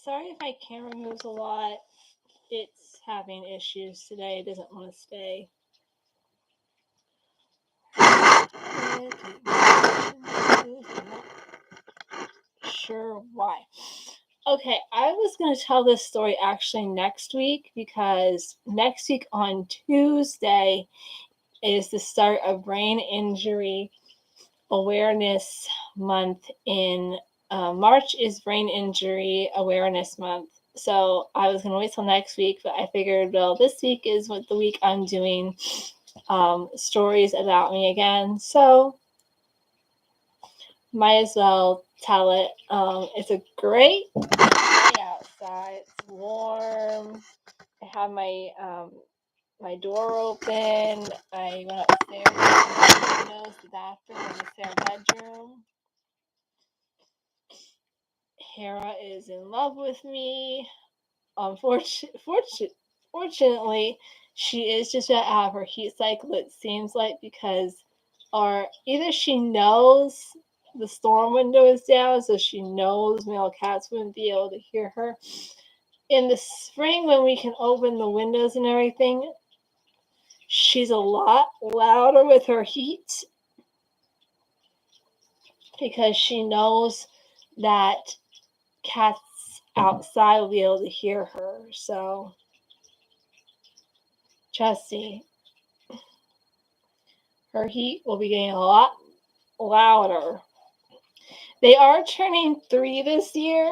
sorry if my camera moves a lot. It's having issues today. It doesn't want to stay. Sure why. Okay, I was going to tell this story actually next week because next week on Tuesday is the start of Brain Injury Awareness Month in March is Brain Injury Awareness Month. So I was going to wait till next week, but I figured, well, this week is what the week I'm doing stories about me again. So might as well tell it. It's a great day outside. It's warm. I have my door open. I went upstairs to the windows, the bathroom, and the spare bedroom. Hera is in love with me. Fortunately, she is just about out of her heat cycle, it seems like, because either she knows the storm window is down, so she knows male cats wouldn't be able to hear her. In the spring, when we can open the windows and everything, she's a lot louder with her heat because she knows that cats outside will be able to hear her. So, trust me, her heat will be getting a lot louder. They are turning 3 this year.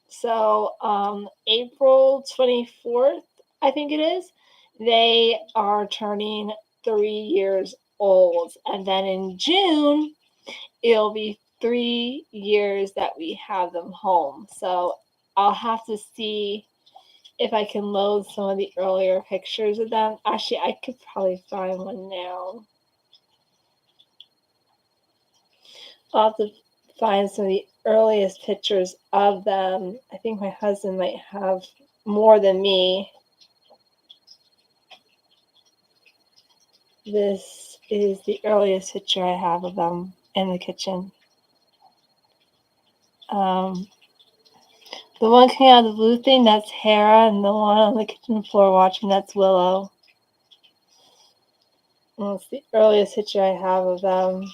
So, April 24th, I think it is, they are turning 3 years old. And then in June, it'll be 3 years that we have them home. So, I'll have to see if I can load some of the earlier pictures of them. Actually, I could probably find one now. I'll have to find some of the earliest pictures of them. I think my husband might have more than me. This is the earliest picture I have of them in the kitchen. The one coming out of the blue thing, that's Hera, and the one on the kitchen floor watching, that's Willow. And it's the earliest picture I have of them.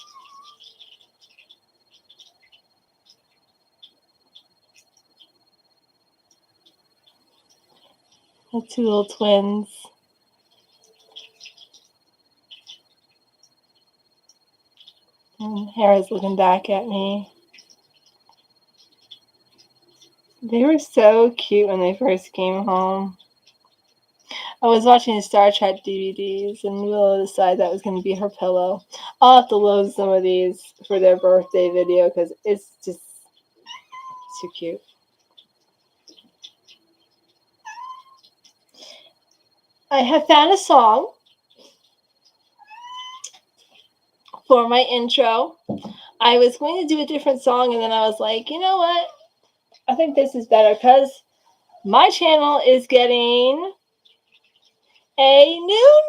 The two little twins. And Hera's looking back at me. They were so cute when they first came home. I was watching the Star Trek DVDs, and Willow decided that was going to be her pillow. I'll have to load some of these for their birthday video because it's just too cute. I have found a song for my intro. I was going to do a different song, and then I was like, you know what? I think this is better because my channel is getting a new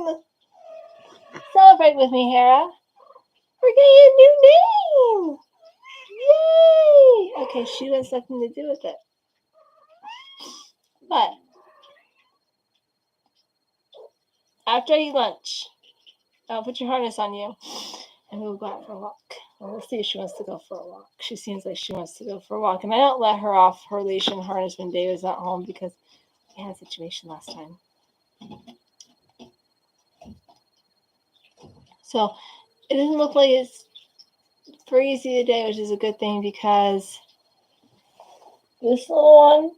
name. Celebrate with me, Hera. We're getting a new name. Yay! Okay, she has nothing to do with it. But after I eat lunch, I'll put your harness on you, and we'll go out for a walk. And we'll see if she wants to go for a walk. She seems like she wants to go for a walk. And I don't let her off her leash and harness when David's not home because we had a situation last time. So it doesn't look like it's breezy today, which is a good thing because this little one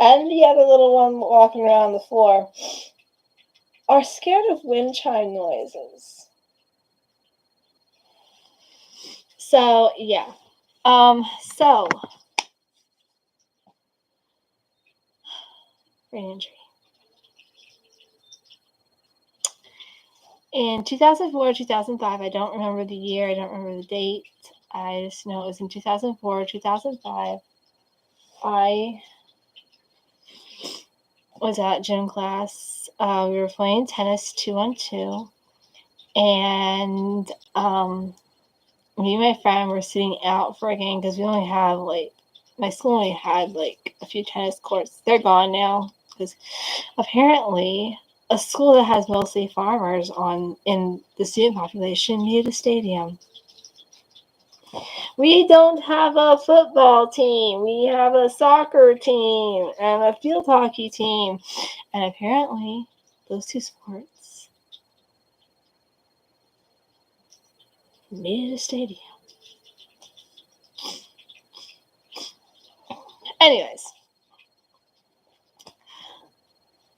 and the other little one walking around the floor are scared of wind chime noises. So, yeah. Brain injury. In 2004, 2005, I don't remember the year, I don't remember the date. I just know it was in 2004, 2005. I was at gym class. We were playing tennis 2-on-2. And me and my friend were sitting out for a game because we only have my school only had a few tennis courts. They're gone now because apparently a school that has mostly farmers in the student population needed a stadium. We don't have a football team. We have a soccer team and a field hockey team. And apparently, those two sports needed a stadium. Anyways.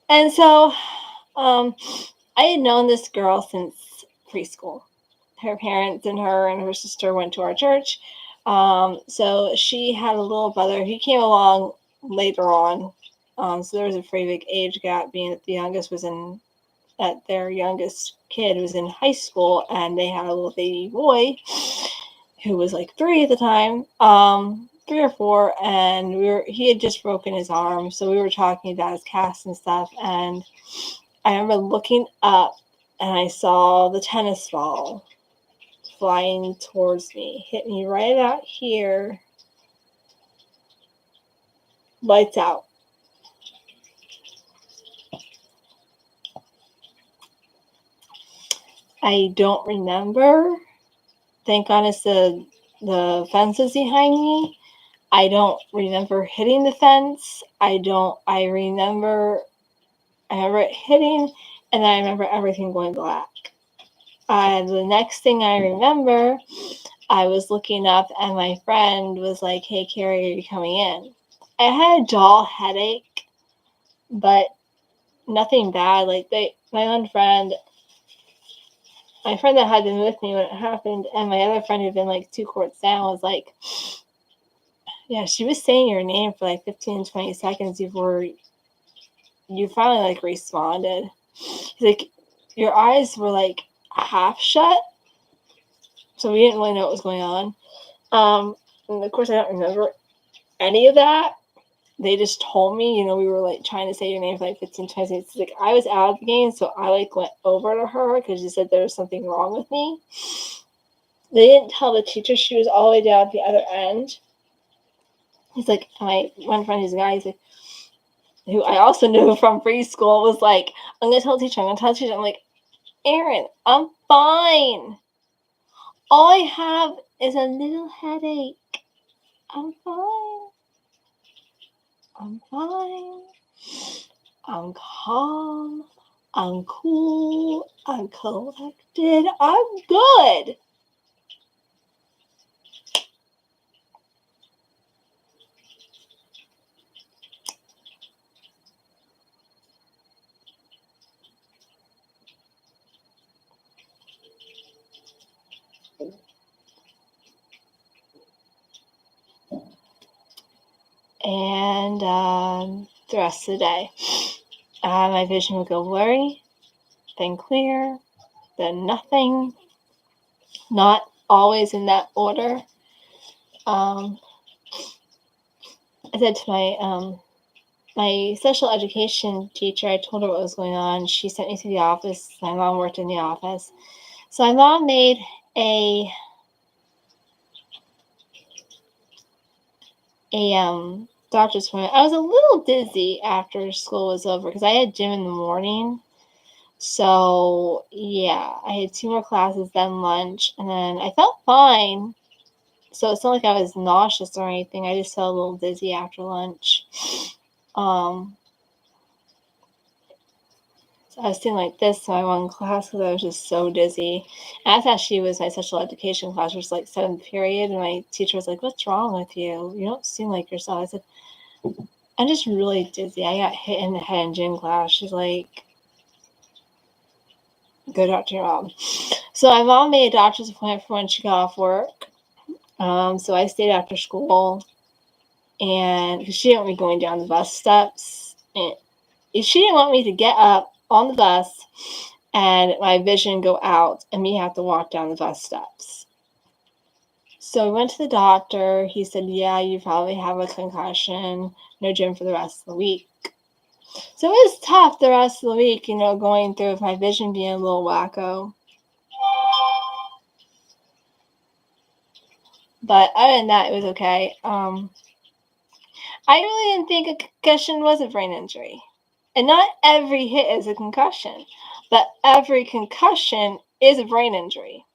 And so, I had known this girl since preschool. Her parents and her sister went to our church. So she had a little brother. He came along later on. So there was a pretty big age gap, being that the youngest was that their youngest kid was in high school, and they had a little baby boy who was 3 at the time, 3 or 4, and he had just broken his arm. So we were talking about his cast and stuff, and I remember looking up and I saw the tennis ball flying towards me, hit me right out here, lights out. I don't remember. Thank goodness the fence is behind me. I don't remember hitting the fence. I remember it hitting, and I remember everything going black. The next thing I remember, I was looking up and my friend was like, "Hey, Carrie, are you coming in?" I had a dull headache, but nothing bad. My friend that had been with me when it happened, and my other friend who'd been 2 courts down was like, yeah, she was saying your name for 15, 20 seconds before you finally responded. He's your eyes were half shut, so we didn't really know what was going on. And of course, I don't remember any of that. They just told me, we were trying to say your name for 15, 20 seconds. I was out of the game, so I went over to her because she said there was something wrong with me. They didn't tell the teacher. She was all the way down at the other end. He's my one friend, who's a guy, who I also knew from preschool, was I'm going to tell the teacher, I'm like, Aaron, I'm fine. All I have is a little headache. I'm fine. I'm fine. I'm calm. I'm cool. I'm collected. I'm good. And the rest of the day, my vision would go blurry, then clear, then nothing. Not always in that order. I said to my special education teacher, I told her what was going on. She sent me to the office. My mom worked in the office. So my mom made a doctor's appointment. I was a little dizzy after school was over because I had gym in the morning. So yeah, I had 2 more classes, then lunch, and then I felt fine. So it's not like I was nauseous or anything. I just felt a little dizzy after lunch. So I was doing this in my one class because I was just so dizzy. And I thought she was my special education class, which was 7th period, and my teacher was like, "What's wrong with you? You don't seem like yourself." I said, "I'm just really dizzy. I got hit in the head in gym class." She's like, "Go talk to your mom." So my mom made a doctor's appointment for when she got off work. So I stayed after school, and because she didn't want me going down the bus steps, and she didn't want me to get up on the bus and my vision go out and me have to walk down the bus steps. So we went to the doctor. He said, yeah, you probably have a concussion. No gym for the rest of the week. So it was tough the rest of the week, going through with my vision being a little wacko. But other than that, it was okay. I really didn't think a concussion was a brain injury. And not every hit is a concussion, but every concussion is a brain injury.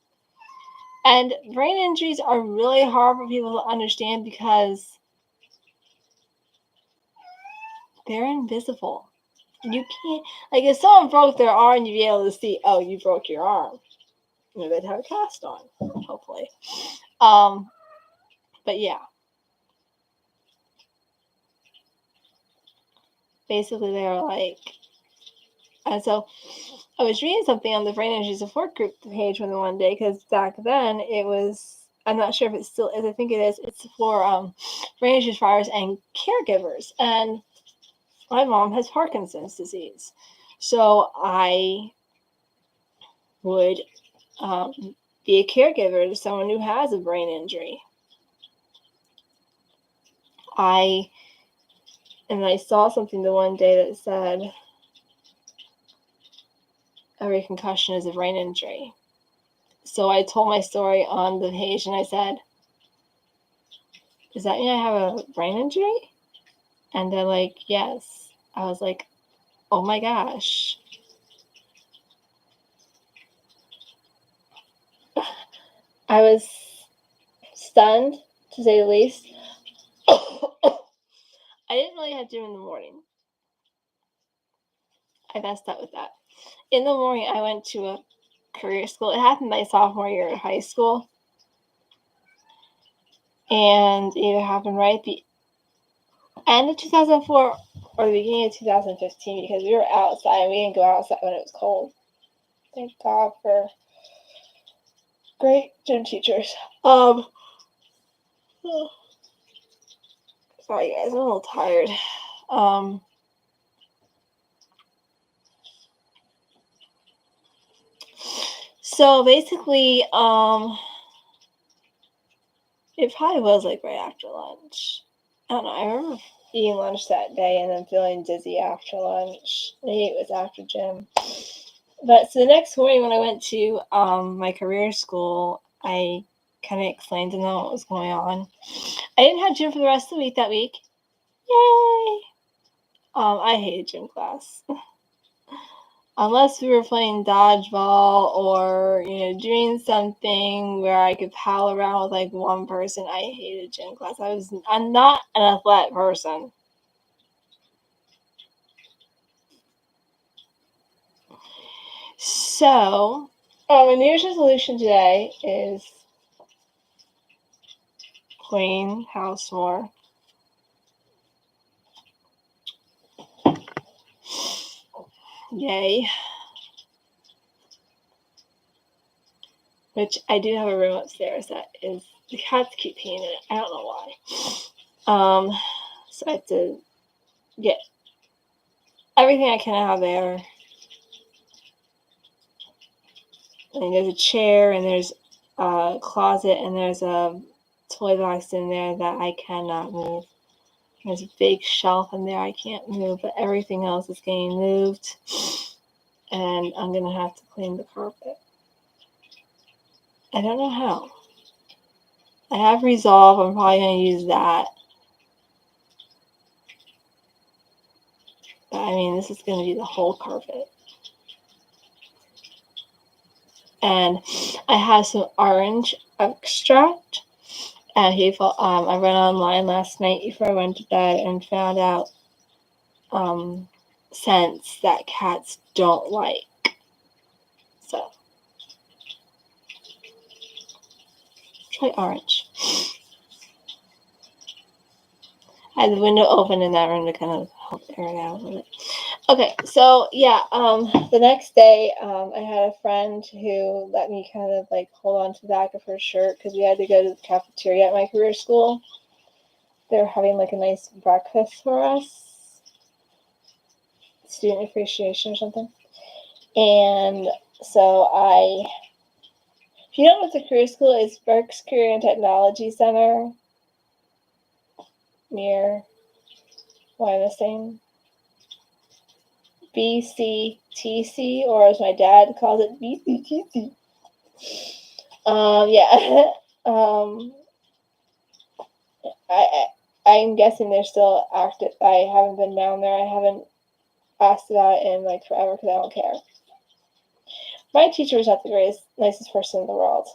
And brain injuries are really hard for people to understand because they're invisible. You can't, like, if someone broke their arm, you'd be able to see, oh, you broke your arm. Maybe they'd have a cast on, hopefully. But yeah. Basically, they were like, and so I was reading something on the Brain Injury Support Group page one day, because back then it was, I'm not sure if it still is, I think it is, it's for brain injury survivors and caregivers. And my mom has Parkinson's disease. So I would be a caregiver to someone who has a brain injury. I saw something the one day that said every concussion is a brain injury. So I told my story on the page and I said, does that mean I have a brain injury? And they're like, yes. I was like, oh my gosh. I was stunned, to say the least. I didn't really have gym in the morning. I messed up with that. In the morning, I went to a career school. It happened my sophomore year in high school. And it either happened right at the end of 2004 or the beginning of 2015, because we were outside and we didn't go outside when it was cold. Thank God for great gym teachers. Sorry guys, I'm a little tired. So basically, it probably was like right after lunch. I don't know. I remember eating lunch that day and then feeling dizzy after lunch. Maybe it was after gym. But so the next morning when I went to my career school, I kind of explained to them what was going on. I didn't have gym for the rest of the week that week. Yay! I hated gym class. Unless we were playing dodgeball or, doing something where I could pal around with like one person, I hated gym class. I'm not an athletic person. So, my New Year's resolution today is clean house more. Yay. Which I do have a room upstairs that is, the cats keep peeing in it. I don't know why. So I have to get everything I can out of there. And there's a chair and there's a closet and there's a toy box in there that I cannot move. There's a big shelf in there I can't move, but everything else is getting moved. And I'm going to have to clean the carpet. I don't know how. I have Resolve. I'm probably going to use that. But I mean, this is going to be the whole carpet. And I have some orange extract. And I went online last night before I went to bed and found out scents that cats don't like. So, try orange. I had the window open in that room to kind of help air it out a little bit. Okay, so yeah, the next day, I had a friend who let me kind of like hold on to the back of her shirt because we had to go to the cafeteria at my career school. They were having like a nice breakfast for us, student appreciation or something. And so if you don't know what the career school is, Berks Career and Technology Center near, what am I saying? BCTC, or as my dad calls it, BCTC. Yeah. I'm guessing they're still active. I haven't been down there. I haven't asked about it in like forever because I don't care. My teacher was not the greatest, nicest person in the world.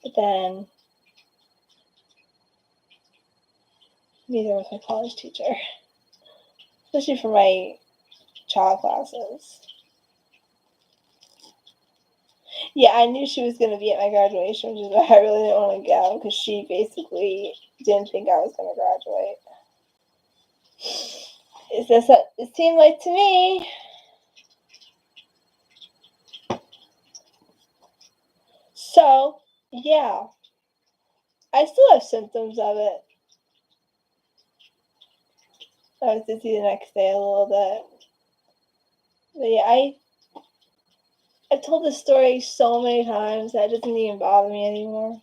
But then, neither was my college teacher, especially for my child classes. Yeah, I knew she was going to be at my graduation, which is why I really didn't want to go because she basically didn't think I was going to graduate. Is this what it seemed like to me? So, yeah, I still have symptoms of it. I was dizzy the next day a little bit. But yeah, I've told this story so many times that it doesn't even bother me anymore.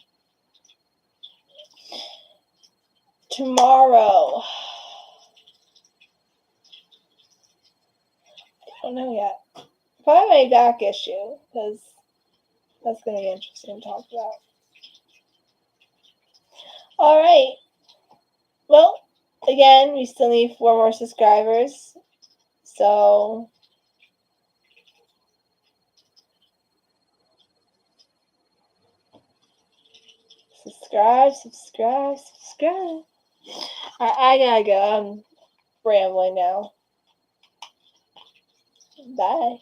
Tomorrow. I don't know yet. Probably my back issue, because that's going to be interesting to talk about. All right. Well, again, we still need 4 more subscribers. So, subscribe. I gotta go. I'm rambling now. Bye.